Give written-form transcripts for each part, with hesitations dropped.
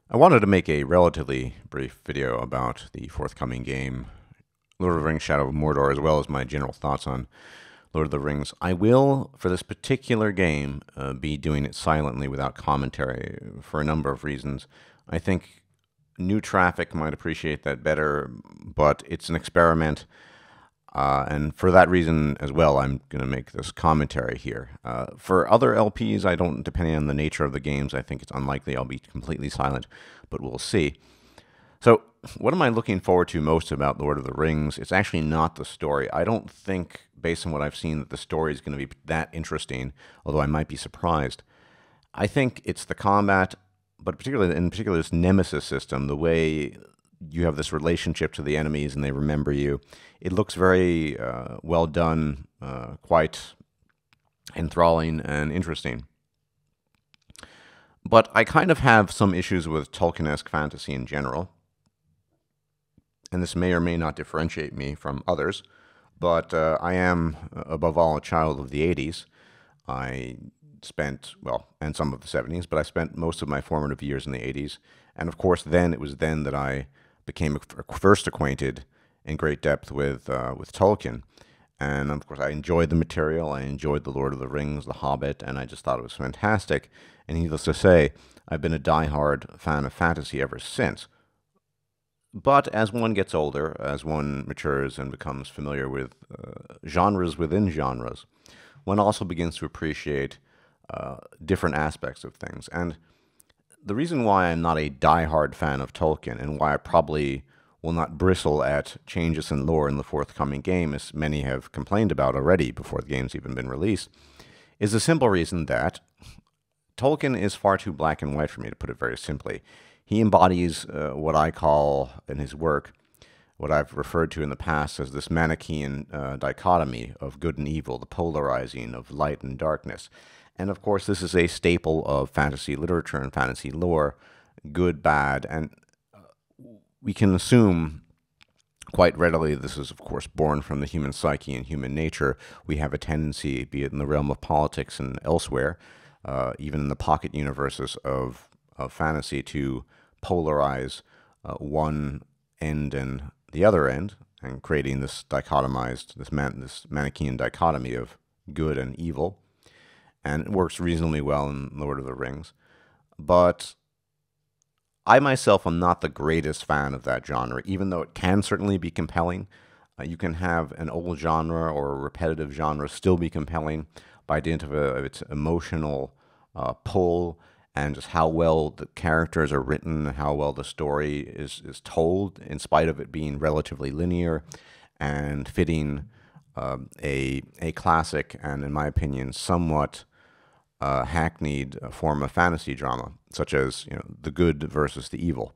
I wanted to make a relatively brief video about the forthcoming game, Lord of the Rings Shadow of Mordor, as well as my general thoughts on Lord of the Rings. I will, for this particular game, be doing it silently without commentary for a number of reasons. I think new traffic might appreciate that better, but it's an experiment. And for that reason as well, I'm going to make this commentary here. For other LPs, I don't, depending on the nature of the games, I think it's unlikely I'll be completely silent, but we'll see. So, what am I looking forward to most about Lord of the Rings? It's actually not the story. I don't think, based on what I've seen, that the story is going to be that interesting, although I might be surprised. I think it's the combat, but particularly in particular this nemesis system, the way you have this relationship to the enemies and they remember you. It looks very well done, quite enthralling and interesting. But I kind of have some issues with Tolkien-esque fantasy in general, and this may or may not differentiate me from others, but I am, above all, a child of the 80s. I spent, well, and some of the 70s, but I spent most of my formative years in the 80s. And of course, it was then that I became first acquainted in great depth with Tolkien. And of course, I enjoyed the material. I enjoyed The Lord of the Rings, The Hobbit, and I just thought it was fantastic. And needless to say, I've been a diehard fan of fantasy ever since. But as one gets older, as one matures and becomes familiar with genres within genres, one also begins to appreciate different aspects of things. And the reason why I'm not a diehard fan of Tolkien, and why I probably will not bristle at changes in lore in the forthcoming game, as many have complained about already before the game's even been released, is the simple reason that Tolkien is far too black and white for me, to put it very simply. He embodies what I call, in his work, what I've referred to in the past as this Manichaean dichotomy of good and evil, the polarizing of light and darkness. And of course, this is a staple of fantasy literature and fantasy lore, good, bad, and we can assume quite readily this is, of course, born from the human psyche and human nature. We have a tendency, be it in the realm of politics and elsewhere, even in the pocket universes of fantasy, to polarize one end and the other end, and creating this dichotomized, this Manichaean dichotomy of good and evil. And it works reasonably well in Lord of the Rings. But I myself am not the greatest fan of that genre, even though it can certainly be compelling. You can have an old genre or a repetitive genre still be compelling by dint of its emotional pull, and just how well the characters are written, how well the story is told, in spite of it being relatively linear and fitting a classic and, in my opinion, somewhat hackneyed form of fantasy drama, such as the good versus the evil.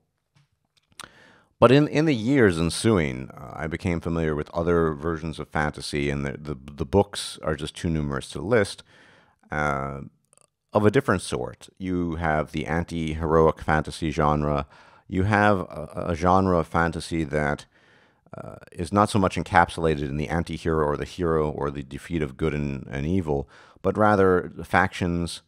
But in the years ensuing, I became familiar with other versions of fantasy, and the books are just too numerous to list, of a different sort. You have the anti-heroic fantasy genre. You have a genre of fantasy that is not so much encapsulated in the anti-hero or the hero or the defeat of good and evil, but rather factions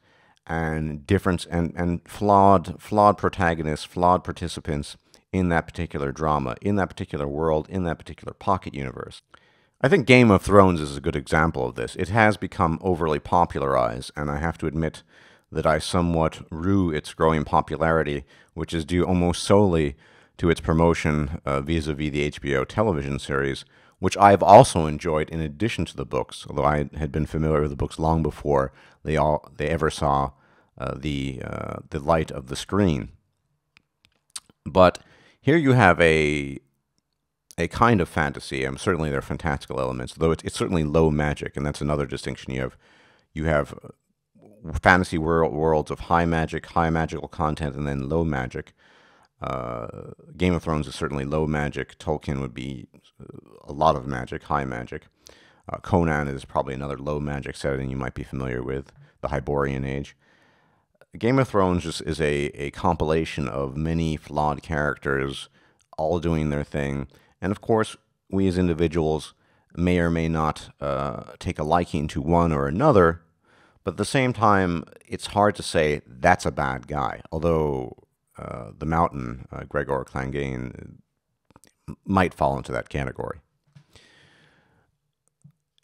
and difference and flawed protagonists, flawed participants in that particular drama, in that particular world, in that particular pocket universe. I think Game of Thrones is a good example of this. It has become overly popularized, and I have to admit that I somewhat rue its growing popularity, which is due almost solely to its promotion vis-a-vis the HBO television series, which I've also enjoyed in addition to the books, although I had been familiar with the books long before they ever saw the light of the screen. But here you have a kind of fantasy, and certainly there are fantastical elements, though it's certainly low magic, and that's another distinction. You have fantasy worlds of high magic, high magical content, and then low magic. Game of Thrones is certainly low magic. Tolkien would be a lot of magic, high magic. Conan is probably another low magic setting you might be familiar with, the Hyborian Age. Game of Thrones just is a compilation of many flawed characters all doing their thing. And of course, we as individuals may or may not take a liking to one or another, but at the same time, it's hard to say that's a bad guy. Although the Mountain, Gregor Clegane, might fall into that category.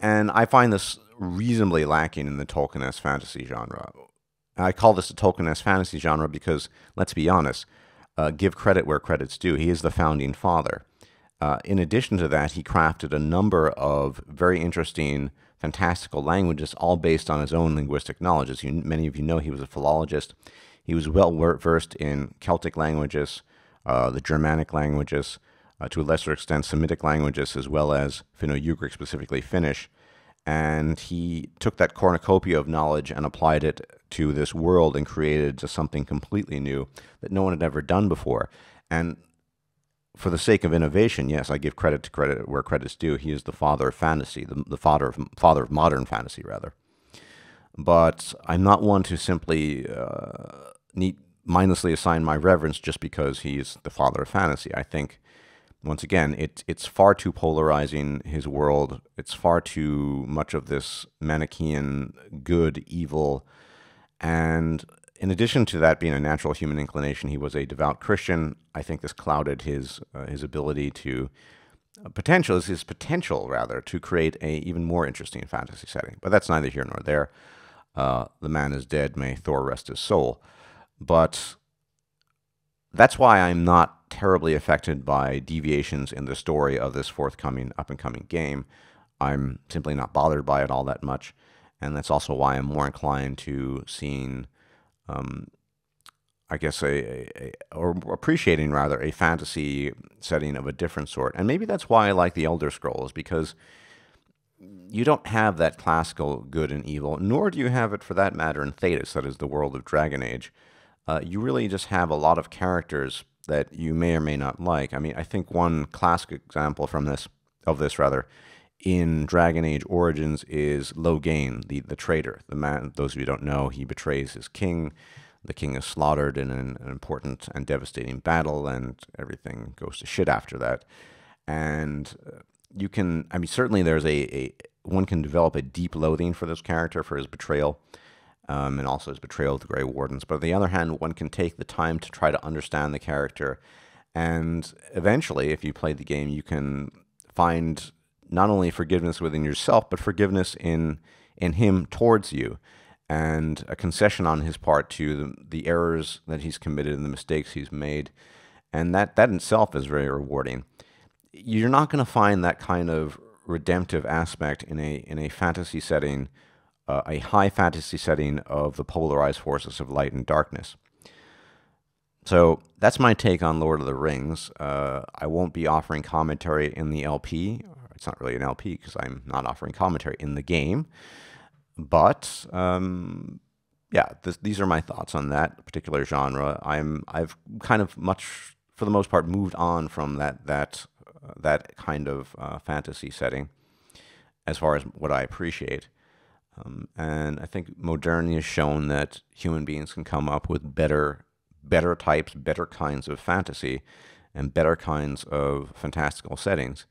And I find this reasonably lacking in the Tolkien-esque fantasy genre. I call this the Tolkien-esque fantasy genre because, let's be honest, give credit where credit's due. He is the founding father. In addition to that, he crafted a number of very interesting, fantastical languages, all based on his own linguistic knowledge. As many of you know, he was a philologist. He was well versed in Celtic languages, the Germanic languages, to a lesser extent Semitic languages, as well as Finno-Ugric, specifically Finnish. And he took that cornucopia of knowledge and applied it to this world and created just something completely new that no one had ever done before. And for the sake of innovation, yes, I give credit where credit's due. He is the father of fantasy, the father of modern fantasy, rather. But I'm not one to simply mindlessly assign my reverence just because he is the father of fantasy. I think, once again, it's far too polarizing, his world. It's far too much of this Manichaean good, evil, and in addition to that being a natural human inclination, he was a devout Christian. I think this clouded his ability to his potential rather to create a even more interesting fantasy setting. But that's neither here nor there. The man is dead. May Thor rest his soul. But that's why I'm not terribly affected by deviations in the story of this forthcoming up-and-coming game. I'm simply not bothered by it all that much. And that's also why I'm more inclined to seeing, I guess, or appreciating rather, a fantasy setting of a different sort. And maybe that's why I like the Elder Scrolls, because you don't have that classical good and evil, nor do you have it, for that matter, in Thedas, that is the world of Dragon Age. You really just have a lot of characters that you may or may not like. I mean, I think one classic example of this, in Dragon Age Origins is Loghain, the traitor. The man, those of you who don't know, he betrays his king. The king is slaughtered in an important and devastating battle, and everything goes to shit after that. And you can, I mean, certainly there's one can develop a deep loathing for this character, for his betrayal, and also his betrayal of the Grey Wardens. But on the other hand, one can take the time to try to understand the character, and eventually, if you play the game, you can find not only forgiveness within yourself, but forgiveness in him towards you, and a concession on his part to the errors that he's committed and the mistakes he's made. And that in itself is very rewarding. You're not going to find that kind of redemptive aspect in a fantasy setting, a high fantasy setting of the polarized forces of light and darkness. So that's my take on Lord of the Rings. I won't be offering commentary in the LP. It's not really an LP because I'm not offering commentary in the game. But yeah, these are my thoughts on that particular genre. I've kind of for the most part, moved on from that kind of fantasy setting as far as what I appreciate. And I think modernity has shown that human beings can come up with better types, better kinds of fantasy, and better kinds of fantastical settings.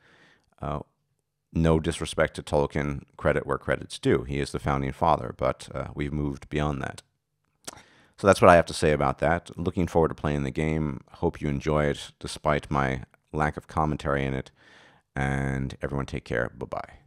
No disrespect to Tolkien, credit where credit's due. He is the founding father, but we've moved beyond that. So that's what I have to say about that. Looking forward to playing the game. Hope you enjoy it, despite my lack of commentary in it. And everyone take care. Bye-bye.